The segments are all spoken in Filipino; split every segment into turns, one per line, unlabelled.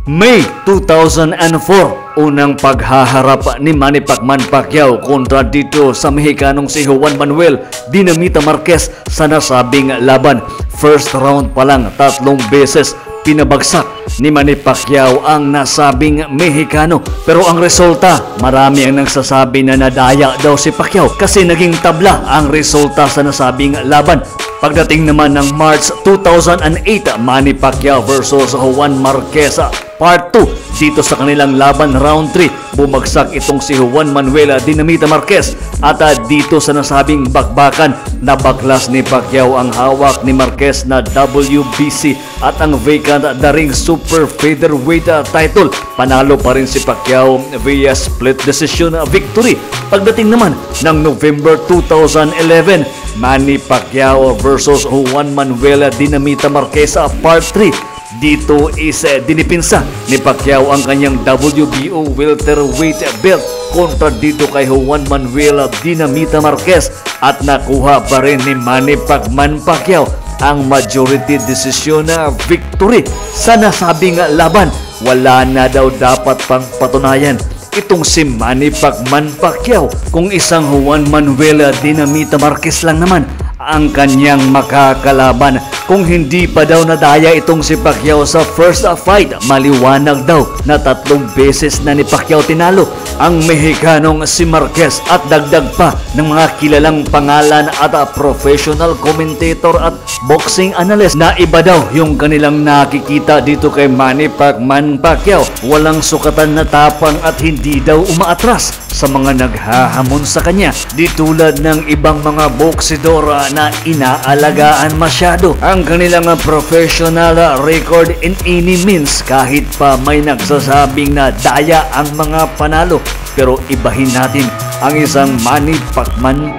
May 2004, unang paghaharap ni Manny Pacquiao kontra dito sa Mexicanong si Juan Manuel Dinamita Marquez sa nasabing laban. First round pa lang, 3 beses pinabagsak ni Manny Pacquiao ang nasabing Mexicano. Pero ang resulta, marami ang nagsasabi na nadaya daw si Pacquiao kasi naging tabla ang resulta sa nasabing laban. Pagdating naman ng March 2008, Manny Pacquiao versus Juan Marquez Part 2. Dito sa kanilang laban round 3, bumagsak itong si Juan Manuel Dinamita Marquez at dito sa nasabing bakbakan, nabaklas ni Pacquiao ang hawak ni Marquez na WBC at ang vacant the ring super featherweight title. Panalo pa rin si Pacquiao via split decision victory. Pagdating naman ng November 2011, Manny Pacquiao versus Juan Manuel Dinamita Marquez Part 3. Dito is dinipinsa ni Pacquiao ang kanyang WBO welterweight belt kontra dito kay Juan Manuel Dinamita Marquez at nakuha pa rin ni Manny Pacquiao ang majority decision victory sa nasabing laban. Wala na daw dapat pang patunayan itong si Manny Pacquiao kung isang Juan Manuel Dinamita Marquez lang naman ang kanyang makakalaban. Kung hindi pa daw nadaya itong si Pacquiao sa first fight, maliwanag daw na 3 beses na ni Pacquiao tinalo ang Mexicanong si Marquez at dagdag pa ng mga kilalang pangalan at professional commentator at boxing analyst na iba daw yung kanilang nakikita dito kay Manny Pacquiao. Walang sukatan na tapang at hindi daw umaatras sa mga naghahamon sa kanya, di tulad ng ibang mga boksidor na inaalagaan masyado ang kanilang professional record in any means. Kahit pa may nagsasabing na daya ang mga panalo, pero ibahin natin ang isang Manny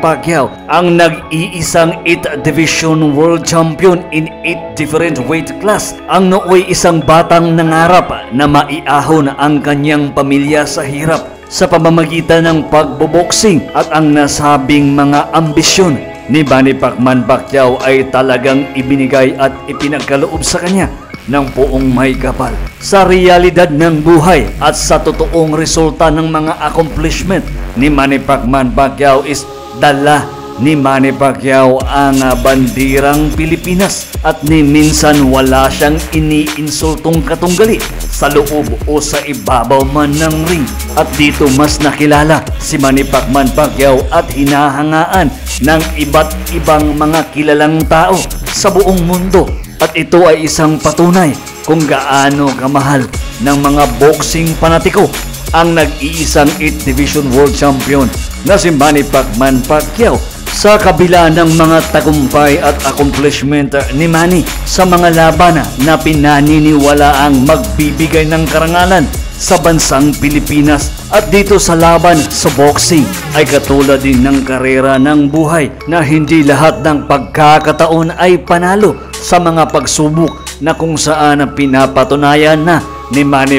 Pacquiao, ang nag-iisang 8 division world champion in 8 different weight class, ang nooy isang batang nangarap na maiahon ang kanyang pamilya sa hirap sa pamamagitan ng pagboboxing, at ang nasabing mga ambisyon ni Manny Pacquiao ay talagang ibinigay at ipinagkaloob sa kanya ng buong may kapal sa realidad ng buhay at sa totoong resulta ng mga accomplishment ni Manny Pacquiao is dala ni Manny Pacquiao ang bandirang Pilipinas at ni minsan wala siyang iniinsultong katunggali sa loob o sa ibabaw man ng ring. At dito mas nakilala si Manny Pacquiao at hinahangaan ng iba't ibang mga kilalang tao sa buong mundo. At ito ay isang patunay kung gaano kamahal ng mga boxing panatiko ang nag-iisang 8 division world champion na si Manny Pacquiao. Sa kabila ng mga tagumpay at accomplishment ni Manny sa mga laban na pinaniniwala ang magbibigay ng karangalan sa bansang Pilipinas, at dito sa laban sa boxing ay katulad din ng karera ng buhay na hindi lahat ng pagkakataon ay panalo sa mga pagsubok na kung saan pinapatunayan na ni Manny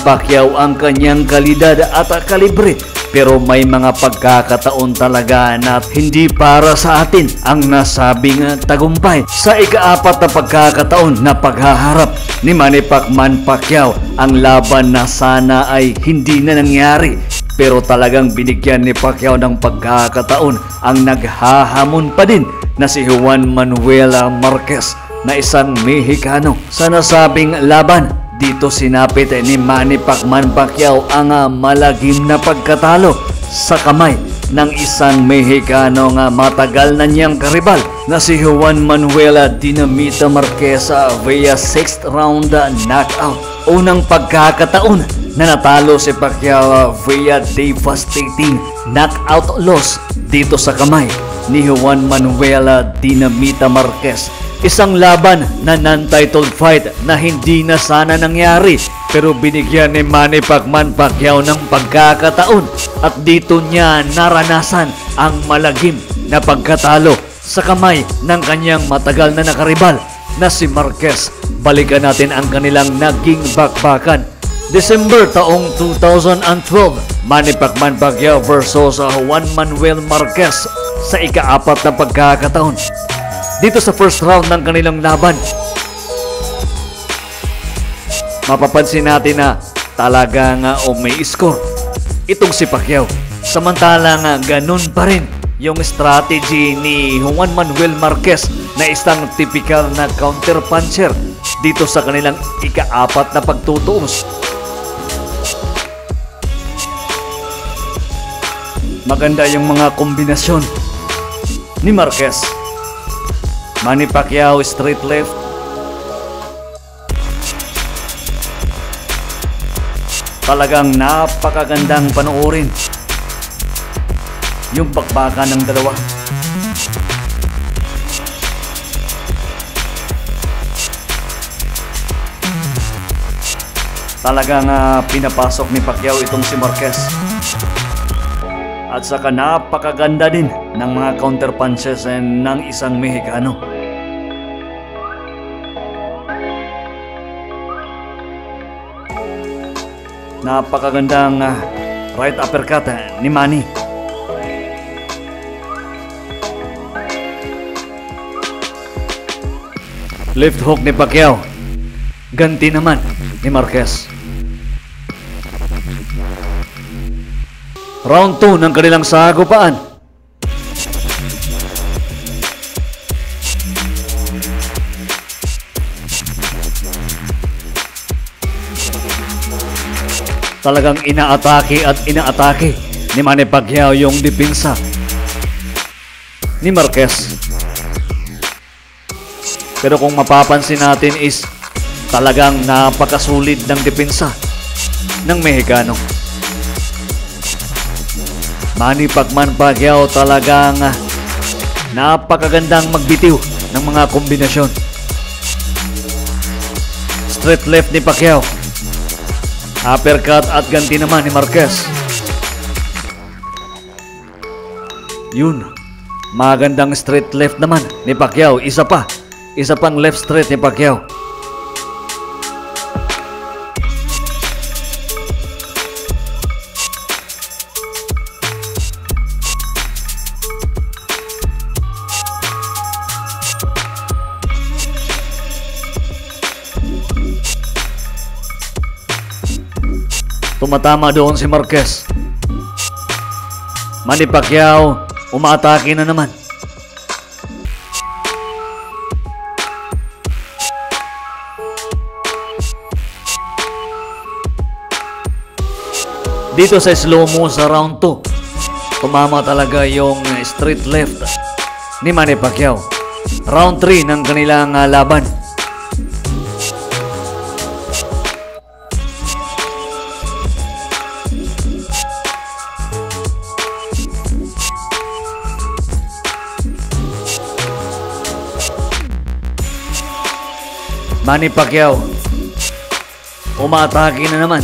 Pacquiao ang kanyang kalidad at kalibre. Pero may mga pagkakataon talaga na hindi para sa atin ang nasabing tagumpay. Sa ika-4 na pagkakataon na paghaharap ni Manny Pacquiao, ang laban na sana ay hindi na nangyari, pero talagang binigyan ni Pacquiao ng pagkakataon ang naghahamon pa din na si Juan Manuel Marquez na isang Mexicano. Sa nasabing laban, dito sinapit ni Manny Pacquiao ang malagim na pagkatalo sa kamay ng isang Mexicano nga matagal na niyang karibal na si Juan Manuel Dinamita Marquez via 6th round knockout. Unang pagkakataon na natalo si Pacquiao via devastating knockout loss dito sa kamay ni Juan Manuel Dinamita Marquez. Isang laban na non-titled fight na hindi na sana nangyari, pero binigyan ni Manny Pacquiao ng pagkakataon at dito niya naranasan ang malagim na pagkatalo sa kamay ng kanyang matagal na nakaribal na si Marquez. Balikan natin ang kanilang naging bakbakan. December taong 2012, Manny Pacquiao versus Juan Manuel Marquez sa ika-4 na pagkakataon. Dito sa first round ng kanilang laban, mapapansin natin na talagang may score itong si Pacquiao. Samantalang ganun pa rin yung strategy ni Juan Manuel Marquez na isang typical na counter puncher dito sa kanilang ika-4 na pagtutuos. Maganda yung mga kombinasyon ni Marquez. Manny Pacquiao straight left. Talagang napakagandang panoorin yung bakbakan ng dalawa. Talagang pinapasok ni Pacquiao itong si Marquez. At saka napakaganda din ng mga counter punches ng isang Mexicano. Napakagandang right uppercut ni Manny. Left hook ni Pacquiao. Ganti naman ni Marquez. Round 2 ng kanilang sagupaan. Talagang inaatake at inaatake ni Manny Pacquiao yung depensa ni Marquez. Pero kung mapapansin natin is talagang napakasulit ng depensa ng Mexicano. Manny Pacquiao talagang napakagandang magbitiw ng mga kombinasyon. Straight left ni Pacquiao. Uppercut at ganti naman ni Marquez. Yun. Magandang straight left naman ni Pacquiao. Isa pang left straight ni Pacquiao. Tumatama doon si Marquez. Manny Pacquiao umaatake na naman. Dito sa slow-mo sa round 2, tumama talaga yung straight left ni Manny Pacquiao. Round 3 ng kanilang laban. Manny Pacquiao umaatake na naman.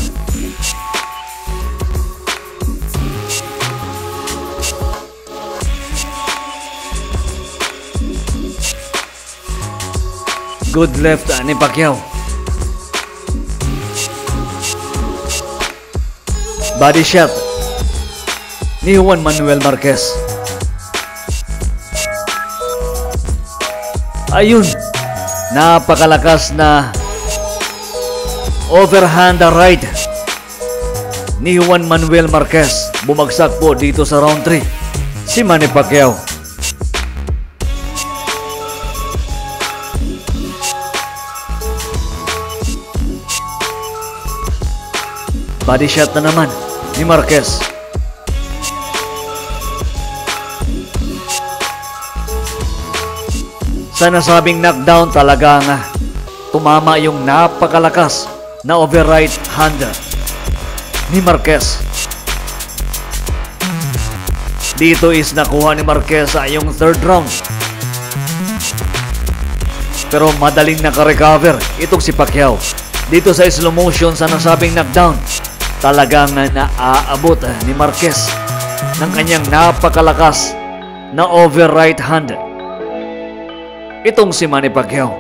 Good left ni Pacquiao. Body shot ni Juan Manuel Marquez. Ayun. Napakalakas na overhand right ni Juan Manuel Marquez. Bumagsak po dito sa round 3 si Manny Pacquiao. Body shot na naman ni Marquez. Sa nasabing knockdown talagang tumama yung napakalakas na overright hand ni Marquez. Dito is nakuha ni Marquez yung third round. Pero madaling nakarecover itong si Pacquiao. Dito sa slow motion sa nasabing knockdown, talagang naaabot ni Marquez ng kanyang napakalakas na overright hand. Itong si Manny Pacquiao.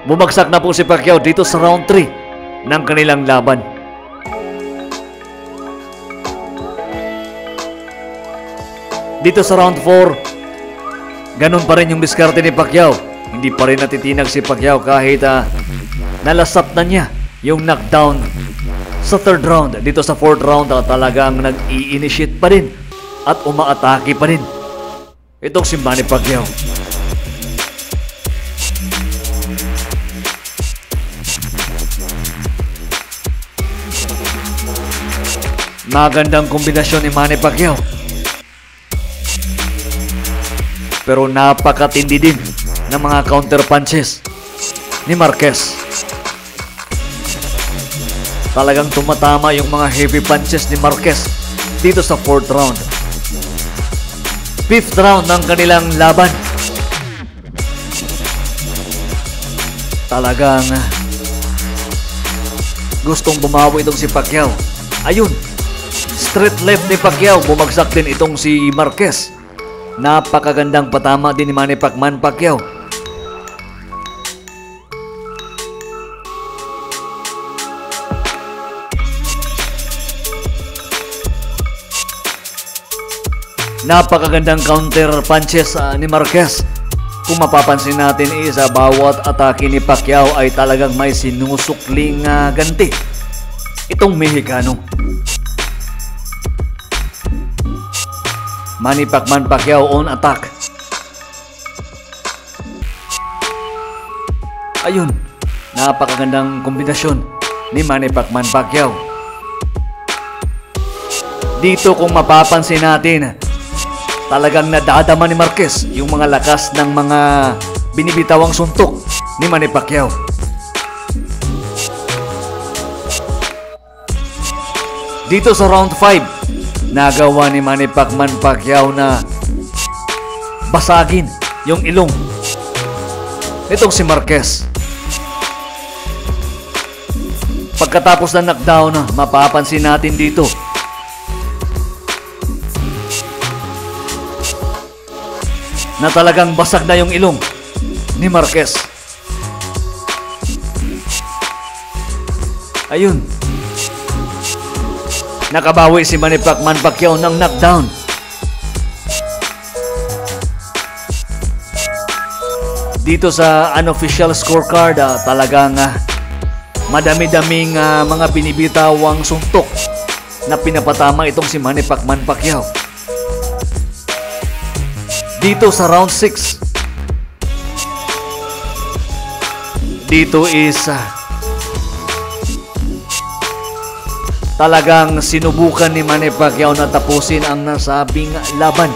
Bumagsak na po si Pacquiao dito sa round 3 ng kanilang laban. Dito sa round 4, ganun pa rin yung diskarte ni Pacquiao. Hindi pa rin natitinag si Pacquiao kahit nalasap na niya yung knockdown sa 3rd round. Dito sa 4th round talagang nag-i-initiate pa rin at umaatake pa rin itong si Manny Pacquiao. Magandang kombinasyon ni Manny Pacquiao, pero napakatindi din ng mga counter punches ni Marquez. Talagang tumatama yung mga heavy punches ni Marquez dito sa 4th round. 5th round ng kanilang laban. Talagang gustong bumawi itong si Pacquiao. Ayun, straight left ni Pacquiao, bumagsak din itong si Marquez. Napakagandang patama din ni Manny Pacquiao. Napakagandang counter punches ni Marquez. Kung mapapansin natin sa bawat atake ni Pacquiao ay talagang may sinusukling ganti itong Mexicano. Manny Pacquiao on attack. Ayun, napakagandang kombinasyon ni Manny Pacquiao. Dito kung mapapansin natin, talagang nadadama ni Marquez yung mga lakas ng mga binibitawang suntok ni Manny Pacquiao. Dito sa round 5, nagawa ni Manny Pacquiao na basagin yung ilong itong si Marquez. Pagkatapos ng knockdown, mapapansin natin dito na talagang basag na yung ilong ni Marquez. Ayun, nakabawi si Manny Pacquiao ng knockdown. Dito sa unofficial scorecard, talagang madami-daming mga binibitawang suntok na pinapatama itong si Manny Pacquiao. Dito sa round 6, dito is talagang sinubukan ni Manny Pacquiao na tapusin ang nasabing laban.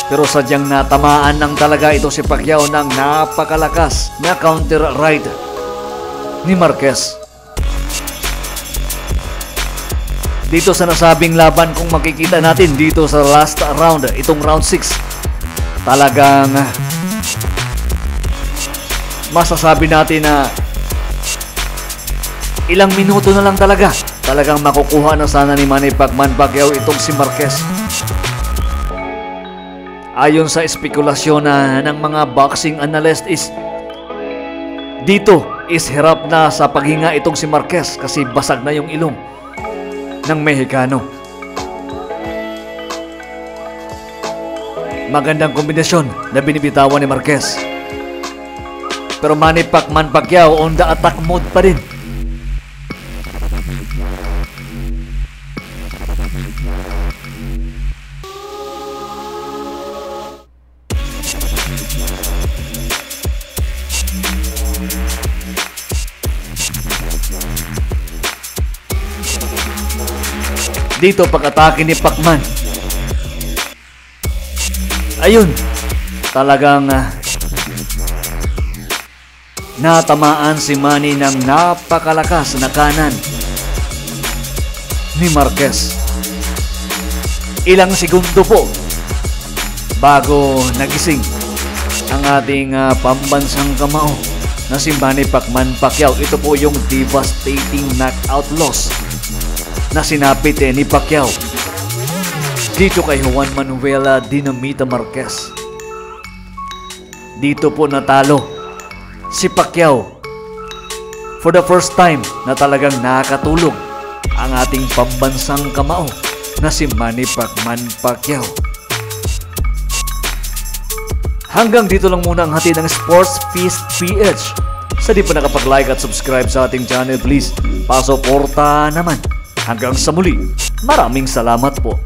Pero sadyang natamaan ng talaga ito si Pacquiao ng napakalakas na counter right ni Marquez. Dito sa nasabing laban, kung makikita natin dito sa last round, itong round 6, talagang masasabi natin na ilang minuto na lang talagang makukuha na sana ni Manny Pacquiao itong si Marquez. Ayon sa espekulasyon ng mga boxing analyst is dito is hirap na sa paghinga itong si Marquez kasi basag na yung ilong ng Mexicano. Magandang kombinasyon na binibitawan ni Marquez. Pero Manny Pacquiao on the attack mode pa rin. Dito pag-atake ni Pacman. Ayun, talagang natamaan si Manny ng napakalakas na kanan ni Marquez. Ilang segundo po bago nagising ang ating pambansang kamao na si Manny Pacquiao. Ito po yung devastating knockout loss na sinapit ni Pacquiao dito kay Juan Manuel Dinamita Marquez. Dito po natalo si Pacquiao for the first time na talagang nakatulog ang ating pambansang kamao na si Manny Pacquiao. Hanggang dito lang muna ang hatid ng Sports Feast PH Sa di pa nakapag-like at subscribe sa ating channel, please, pasuporta naman. Hanggang sa muli, maraming salamat po.